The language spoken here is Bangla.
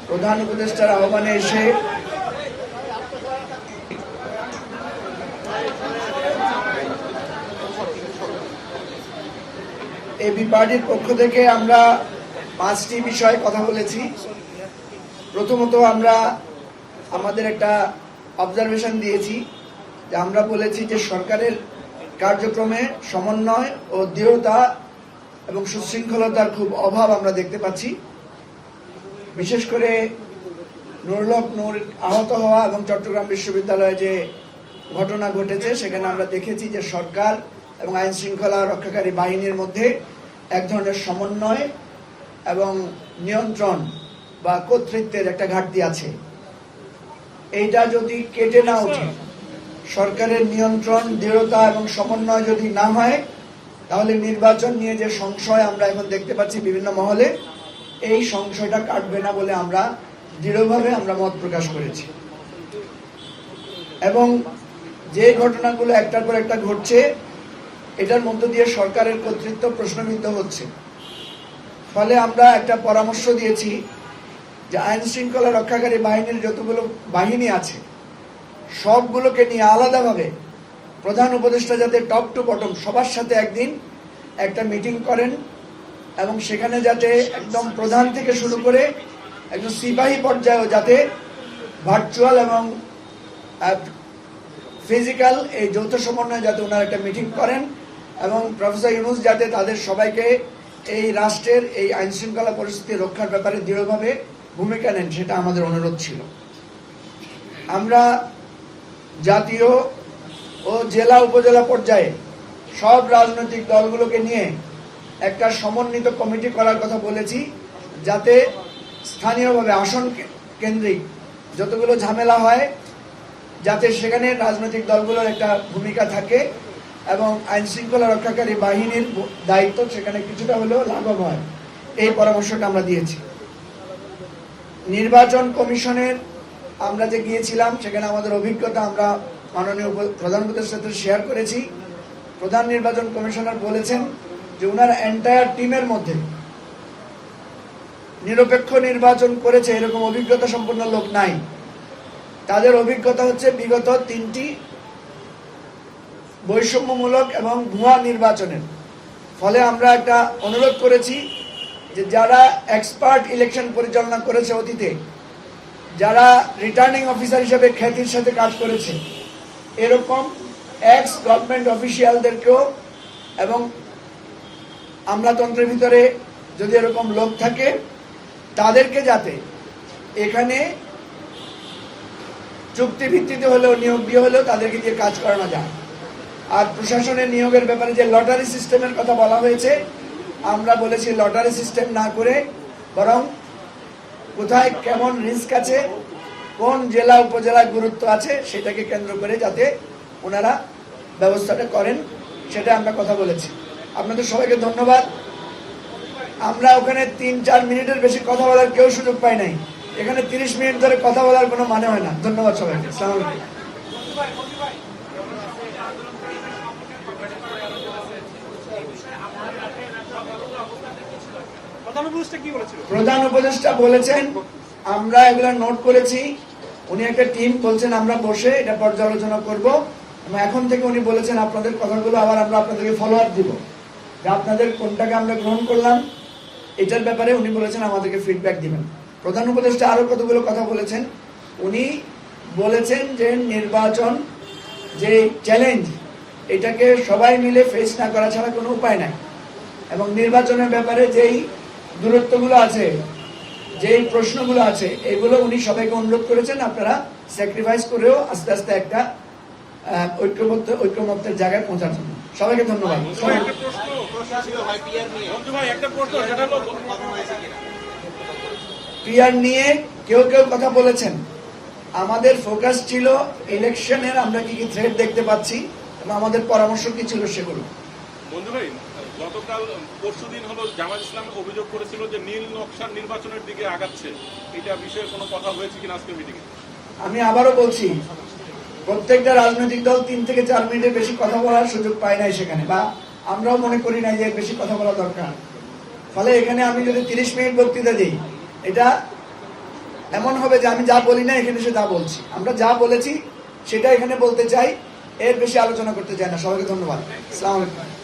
প্রধান উপদেষ্টার আহ্বানে এসে এবি পার্টির পক্ষ থেকে আমরা 5টি বিষয়ে কথা বলেছি। প্রথমত আমরা আমাদের একটা অবজারভেশন দিয়েছি যে আমরা বলেছি যে সরকারের কার্যক্রমে সমন্বয় ও দৃঢ়তা এবং সুশৃঙ্খলতার খুব অভাব আমরা দেখতে পাচ্ছি। বিশেষ করে নুরুল হক নূর আহত হওয়া এবং চট্টগ্রাম বিশ্ববিদ্যালয়ে যে ঘটনা ঘটেছে সেখানে আমরা দেখেছি যে সরকার এবং আইন শৃঙ্খলা রক্ষাকারী বাহিনীর মধ্যে এক ধরনের সমন্বয় এবং নিয়ন্ত্রণ বা কর্তৃত্বের একটা ঘাটতি আছে। এইটা যদি কেটে না ওঠে, সরকারের নিয়ন্ত্রণ, দৃঢ়তা এবং সমন্বয় যদি না হয়, তাহলে নির্বাচন নিয়ে যে সংশয় আমরা এখন দেখতে পাচ্ছি বিভিন্ন মহলে, এই সংশয়টা কাটবে না বলে আমরা দৃঢ়ভাবে মত প্রকাশ করেছি। এবং যে ঘটনাগুলো একটার পর একটা ঘটছে, এটার মধ্য দিয়ে সরকারের কর্তৃত্ব প্রশ্নবিদ্ধ হচ্ছে। ফলে আমরা একটা পরামর্শ দিয়েছি যে আইন শৃঙ্খলা রক্ষাকারী বাহিনীর যতগুলো বাহিনী আছে সবগুলোকে নিয়ে আলাদাভাবে প্রধান উপদেষ্টা যাতে টপ টু বটম সবার সাথে একদিন একটা মিটিং করেন এবং সেখানে যাতে একদম প্রধান থেকে শুরু করে একদম সিপাহী পর্যায়েও যাতে ভার্চুয়াল এবং ফিজিক্যাল এই যৌথ সমন্বয়ে যাতে ওনারা একটা মিটিং করেন এবং প্রফেসর ইউনূস যাতে তাদের সবাইকে এই রাষ্ট্রের এই আইন শৃঙ্খলা পরিস্থিতি রক্ষার ব্যাপারে দৃঢ়ভাবে ভূমিকা নেন, সেটা আমাদের অনুরোধ ছিল। আমরা জাতীয় ও জেলা উপজেলা পর্যায়ে সব রাজনৈতিক দলগুলোকে নিয়ে একটা সমন্বিত কমিটি করার কথা বলেছি, যাতে স্থানীয়ভাবে আসন কেন্দ্রিক যতগুলো ঝামেলা হয় যাতে সেখানে রাজনৈতিক দলগুলোর একটা ভূমিকা থাকে এবং আইন শৃঙ্খলা রক্ষাকারী বাহিনীর দায়িত্ব সেখানে কিছুটা হলেও লাঘব হয়। এই পরামর্শটা আমরা দিয়েছি। নির্বাচন কমিশনের আমরা যে গিয়েছিলাম সেখানে আমাদের অভিজ্ঞতা আমরা মাননীয় প্রধান উপদেষ্টার সাথে শেয়ার করেছি। প্রধান নির্বাচন কমিশনার বলেছেন যে ওনার এন্টায়ার টিমের মধ্যে নিরপেক্ষ নির্বাচন করেছে এরকম অভিজ্ঞতা সম্পন্ন লোক নাই। তাদের অভিজ্ঞতা হচ্ছে বিগত 3টি বৈষম্যমূলক এবং ভুয়া নির্বাচনের। ফলে আমরা একটা অনুরোধ করেছি যে যারা এক্সপার্ট ইলেকশন পরিচালনা করেছে অতীতে, যারা রিটার্নিং অফিসার হিসেবে খ্যাতির সাথে কাজ করেছে, এরকম এক্স গভর্নমেন্ট অফিসিয়ালদেরকেও এবং আমলাতন্ত্রের ভিতরে যদি এরকম লোক থাকে তাদেরকে যাতে এখানে চুক্তি ভিত্তিতে হলেও নিয়োগ দিয়ে হলেও তাদেরকে দিয়ে কাজ করানো যায়। আর প্রশাসনের নিয়োগের ব্যাপারে যে লটারি সিস্টেমের কথা বলা হয়েছে, আমরা বলেছি লটারি সিস্টেম না করে বরং কোথায় কেমন রিস্ক আছে, কোন জেলা উপজেলায় গুরুত্ব আছে সেটাকে কেন্দ্র করে যাতে ওনারা ব্যবস্থাটা করেন, সেটা আমরা কথা বলেছি। আপনাদের সবাইকে ধন্যবাদ। আমরা ওখানে 3-4 মিনিটের বেশি কথা বলার কেউ সুযোগ পাই নাই। এখানে 30 মিনিট ধরে কথা বলার কোনো মানে হয় না। ধন্যবাদ সবাইকে। আসসালামু আলাইকুম। প্রধান উপদেষ্টা বলেছেন, আমরা এগুলা নোট করেছি। উনি একটা টিম বলছেন আমরা বসে এটা পর্যালোচনা করব এবং এখন থেকে উনি বলেছেন আপনাদের কথাগুলো আবার আমরা আপনাদেরকে ফলো আপ দিব, যে আপনাদের কোনটাকে আমরা গ্রহণ করলাম এটার ব্যাপারে উনি বলেছেন আমাদেরকে ফিডব্যাক দিবেন। প্রধান উপদেষ্টা আরো কতগুলো কথা বলেছেন। উনি বলেছেন যে নির্বাচন যে চ্যালেঞ্জ, এটাকে সবাই মিলে ফেস না করা ছাড়া কোনো উপায় নাই এবং নির্বাচনের ব্যাপারে যেই দূরত্বগুলো আছে, যেই প্রশ্নগুলো আছে, এগুলো উনি সবাইকে অনুরোধ করেছেন আপনারা স্যাক্রিফাইস করেও আস্তে আস্তে একটা ঐক্যমত্যের জায়গায় পৌঁছার জন্য। সবাইকে ধন্যবাদ। পিআর নিয়ে কেউ কেউ কথা বলেছেন। আমাদের ফোকাস ছিল ইলেকশনের আমরা কি কি থ্রেট দেখতে পাচ্ছি এবং আমাদের পরামর্শ কি ছিল সেগুলো। বন্ধু ভাই, গতকাল পরশুদিন হলো জামায়াত ইসলাম অভিযোগ করেছিল যে নীল নকশার নির্বাচনের দিকে আগাচ্ছে, এটা বিষয়ে কোনো কথা হয়েছে কিনা আজকের মিটিংয়ে? আমি আবারও বলছি, প্রত্যেকটা রাজনৈতিক দল 3 থেকে 4 মিনিটের বেশি কথা বলার সুযোগ পায় নাই সেখানে, বা আমরাও মনে করি নাই যে বেশি কথা বলা দরকার। ফলে এখানে আমি যদি 30 মিনিট বক্তৃতা দিই, এটা এমন হবে যে আমি যা বলি না এখানে এসে যা বলছি। আমরা যা বলেছি সেটা এখানে বলতে চাই, এর বেশি আলোচনা করতে চাই না। সবাইকে ধন্যবাদ। আসসালামু আলাইকুম।